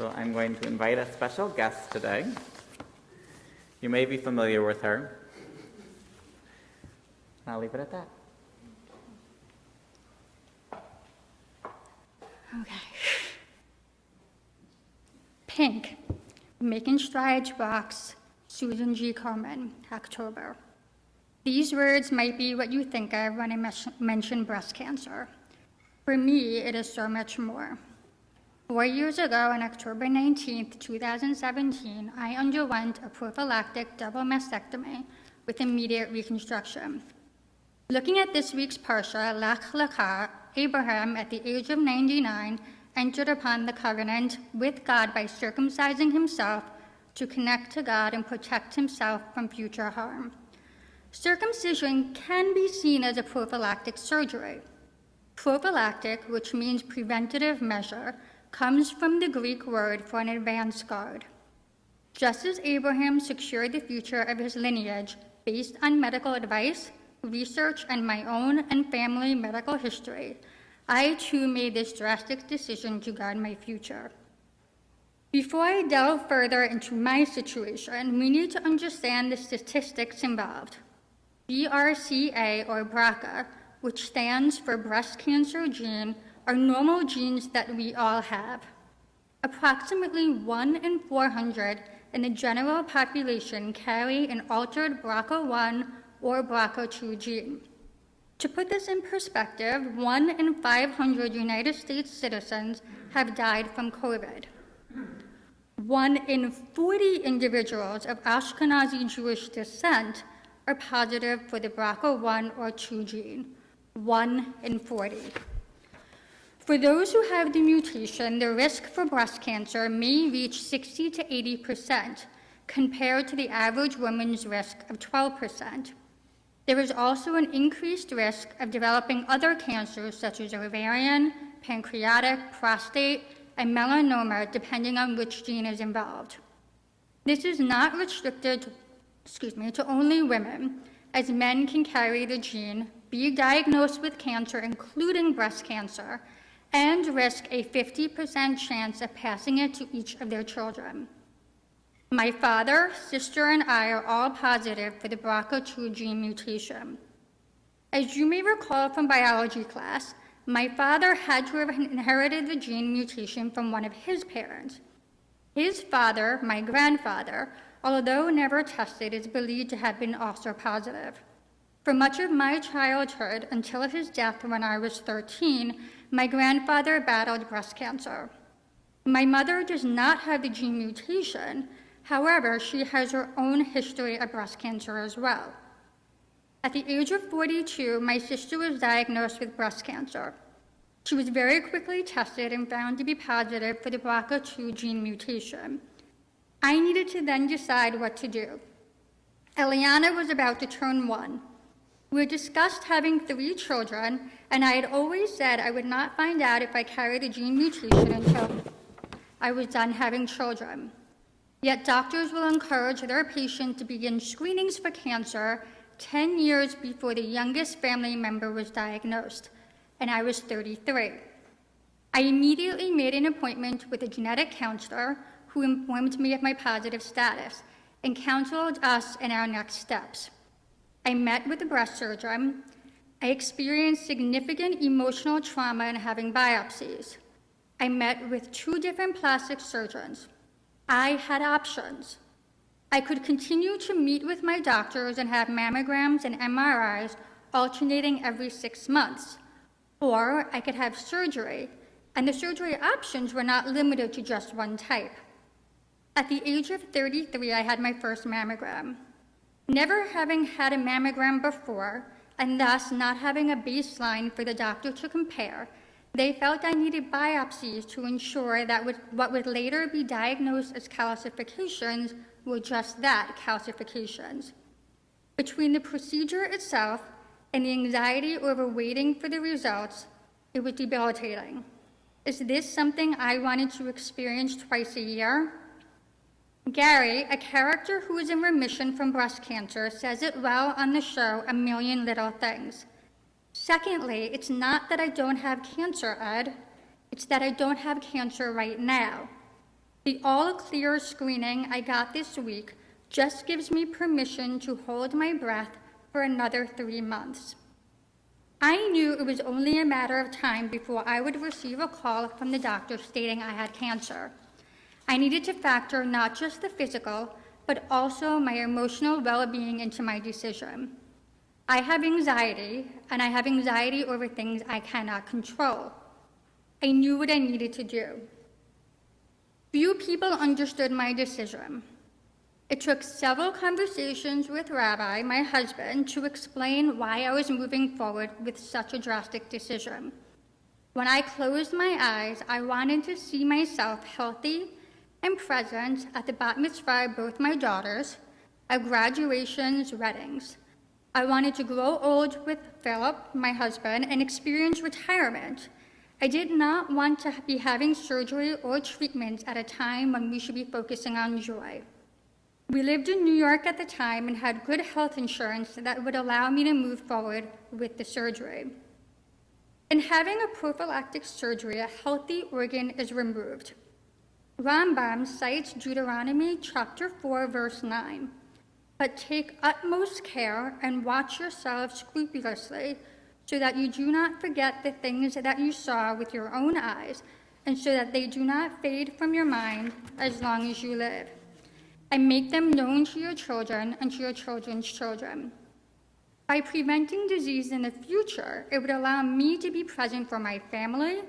So I'm going to invite a special guest today. You may be familiar with her. I'll leave it at that. Okay. Pink, Making Strides Rocks, Susan G. Komen, October. These words might be what you think of when I mention breast cancer. For me, it is so much more. 4 years ago, on October 19th, 2017, I underwent a prophylactic double mastectomy with immediate reconstruction. Looking at this week's Parsha, Lecha, Abraham, at the age of 99, entered upon the covenant with God by circumcising himself to connect to God and protect himself from future harm. Circumcision can be seen as a prophylactic surgery. Prophylactic, which means preventative measure, comes from the Greek word for an advance guard. Just as Abraham secured the future of his lineage based on medical advice, research, and my own and family medical history, I too made this drastic decision to guard my future. Before I delve further into my situation, we need to understand the statistics involved. BRCA, or BRCA, which stands for breast cancer gene, are normal genes that we all have. Approximately 1 in 400 in the general population carry an altered BRCA1 or BRCA2 gene. To put this in perspective, 1 in 500 United States citizens have died from COVID. 1 in 40 individuals of Ashkenazi Jewish descent are positive for the BRCA1 or 2 gene. 1 in 40. For those who have the mutation, the risk for breast cancer may reach 60 to 80%, compared to the average woman's risk of 12%. There is also an increased risk of developing other cancers such as ovarian, pancreatic, prostate, and melanoma, depending on which gene is involved. This is not restricted to only women, as men can carry the gene, be diagnosed with cancer, including breast cancer, and risk a 50% chance of passing it to each of their children. My father, sister, and I are all positive for the BRCA2 gene mutation. As you may recall from biology class, my father had to have inherited the gene mutation from one of his parents. His father, my grandfather, although never tested, is believed to have been also positive. For much of my childhood, until his death when I was 13, my grandfather battled breast cancer. My mother does not have the gene mutation. However, she has her own history of breast cancer as well. At the age of 42, my sister was diagnosed with breast cancer. She was very quickly tested and found to be positive for the BRCA2 gene mutation. I needed to then decide what to do. Eliana was about to turn 1. We had discussed having 3 children, and I had always said I would not find out if I carried the gene mutation until I was done having children. Yet doctors will encourage their patients to begin screenings for cancer 10 years before the youngest family member was diagnosed, and I was 33. I immediately made an appointment with a genetic counselor who informed me of my positive status and counseled us in our next steps. I met with a breast surgeon. I experienced significant emotional trauma in having biopsies. I met with 2 different plastic surgeons. I had options. I could continue to meet with my doctors and have mammograms and MRIs alternating every 6 months, or I could have surgery, and the surgery options were not limited to just one type. At the age of 33, I had my first mammogram. Never having had a mammogram before, and thus not having a baseline for the doctor to compare, they felt I needed biopsies to ensure that what would later be diagnosed as calcifications were just that, calcifications. Between the procedure itself and the anxiety over waiting for the results, it was debilitating. Is this something I wanted to experience twice a year? Gary, a character who is in remission from breast cancer, says it well on the show A Million Little Things. Secondly, it's not that I don't have cancer, Ed. It's that I don't have cancer right now. The all-clear screening I got this week just gives me permission to hold my breath for another 3 months. I knew it was only a matter of time before I would receive a call from the doctor stating I had cancer. I needed to factor not just the physical, but also my emotional well-being into my decision. I have anxiety, and I have anxiety over things I cannot control. I knew what I needed to do. Few people understood my decision. It took several conversations with Rabbi, my husband, to explain why I was moving forward with such a drastic decision. When I closed my eyes, I wanted to see myself healthy and present at the bat mitzvah of both my daughters, at graduations, weddings. I wanted to grow old with Philip, my husband, and experience retirement. I did not want to be having surgery or treatment at a time when we should be focusing on joy. We lived in New York at the time and had good health insurance that would allow me to move forward with the surgery. In having a prophylactic surgery, a healthy organ is removed. Rambam cites Deuteronomy chapter 4, verse 9. But take utmost care and watch yourselves scrupulously, so that you do not forget the things that you saw with your own eyes, and so that they do not fade from your mind as long as you live. And make them known to your children and to your children's children. By preventing disease in the future, it would allow me to be present for my family,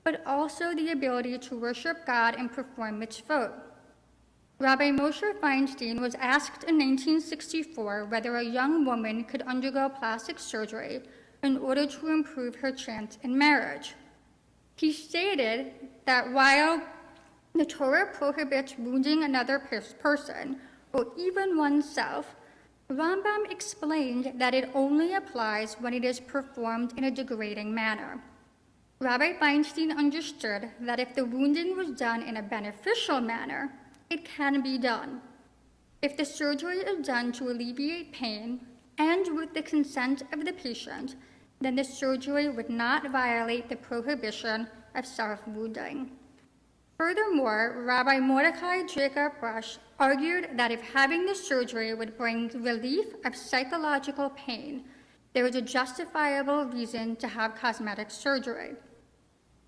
but also the ability to worship God and perform mitzvot. Rabbi Moshe Feinstein was asked in 1964 whether a young woman could undergo plastic surgery in order to improve her chance in marriage. He stated that while the Torah prohibits wounding another person, or even oneself, Rambam explained that it only applies when it is performed in a degrading manner. Rabbi Feinstein understood that if the wounding was done in a beneficial manner, it can be done. If the surgery is done to alleviate pain and with the consent of the patient, then the surgery would not violate the prohibition of self-wounding. Furthermore, Rabbi Mordecai Jacob Rush argued that if having the surgery would bring relief of psychological pain, there was a justifiable reason to have cosmetic surgery.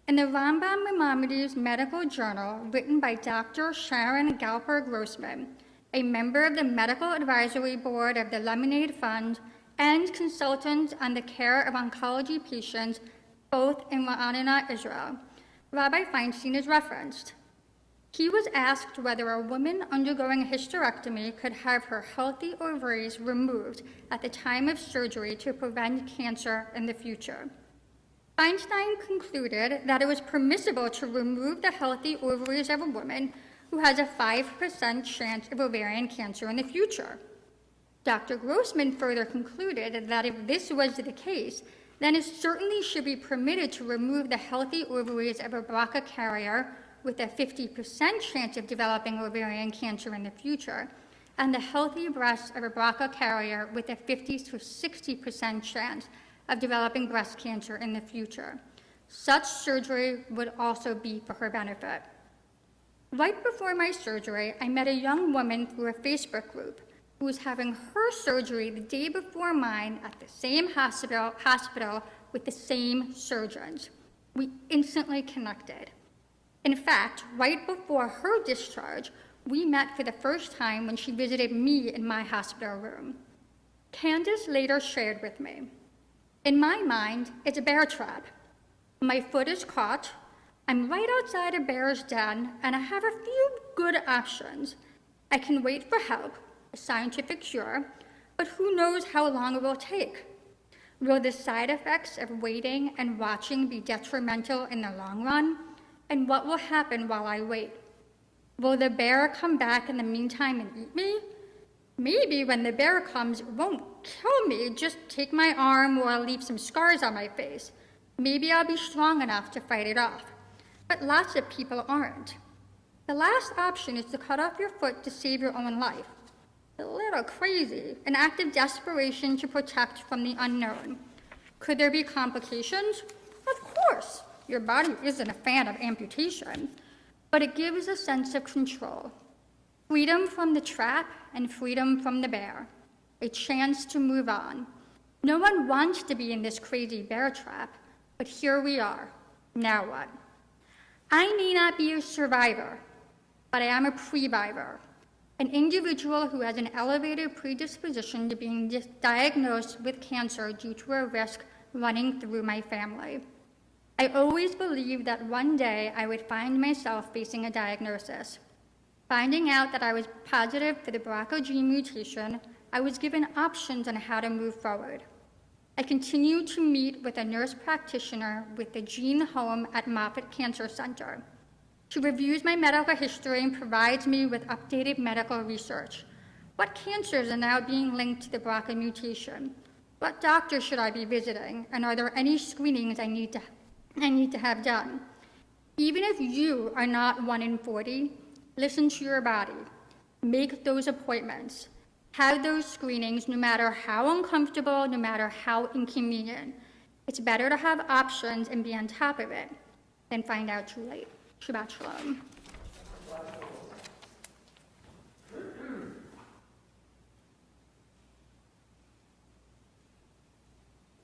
In the Rambam Maimonides Medical Journal, written by Dr. Sharon Galper Grossman, a member of the Medical Advisory Board of the Lemonade Fund and consultant on the care of oncology patients, both in Ra'anana, Israel, Rabbi Feinstein is referenced. He was asked whether a woman undergoing a hysterectomy could have her healthy ovaries removed at the time of surgery to prevent cancer in the future. Feinstein concluded that it was permissible to remove the healthy ovaries of a woman who has a 5% chance of ovarian cancer in the future. Dr. Grossman further concluded that if this was the case, then it certainly should be permitted to remove the healthy ovaries of a BRCA carrier with a 50% chance of developing ovarian cancer in the future, and the healthy breasts of a BRCA carrier with a 50 to 60% chance of developing breast cancer in the future. Such surgery would also be for her benefit. Right before my surgery, I met a young woman through a Facebook group who was having her surgery the day before mine at the same hospital with the same surgeons. We instantly connected. In fact, right before her discharge, we met for the first time when she visited me in my hospital room. Candace later shared with me, "In my mind, it's a bear trap. My foot is caught, I'm right outside a bear's den, and I have a few good options. I can wait for help, a scientific cure, but who knows how long it will take? Will the side effects of waiting and watching be detrimental in the long run? And what will happen while I wait? Will the bear come back in the meantime and eat me? Maybe when the bear comes, it won't kill me, just take my arm or leave some scars on my face. Maybe I'll be strong enough to fight it off. But lots of people aren't. The last option is to cut off your foot to save your own life. A little crazy, an act of desperation to protect from the unknown. Could there be complications? Of course. Your body isn't a fan of amputation. but it gives a sense of control. Freedom from the trap and freedom from the bear. A chance to move on. No one wants to be in this crazy bear trap, but here we are. Now what? I may not be a survivor, but I am a previvor, an individual who has an elevated predisposition to being diagnosed with cancer due to a risk running through my family. I always believed that one day I would find myself facing a diagnosis. Finding out that I was positive for the BRCA gene mutation, I was given options on how to move forward. I continue to meet with a nurse practitioner with the Gene Home at Moffitt Cancer Center. She reviews my medical history and provides me with updated medical research. What cancers are now being linked to the BRCA mutation? What doctor should I be visiting? And are there any screenings I need to have done? Even if you are not 1 in 40, listen to your body. Make those appointments. Have those screenings no matter how uncomfortable, no matter how inconvenient. It's better to have options and be on top of it than find out too late. Shabbat Shalom.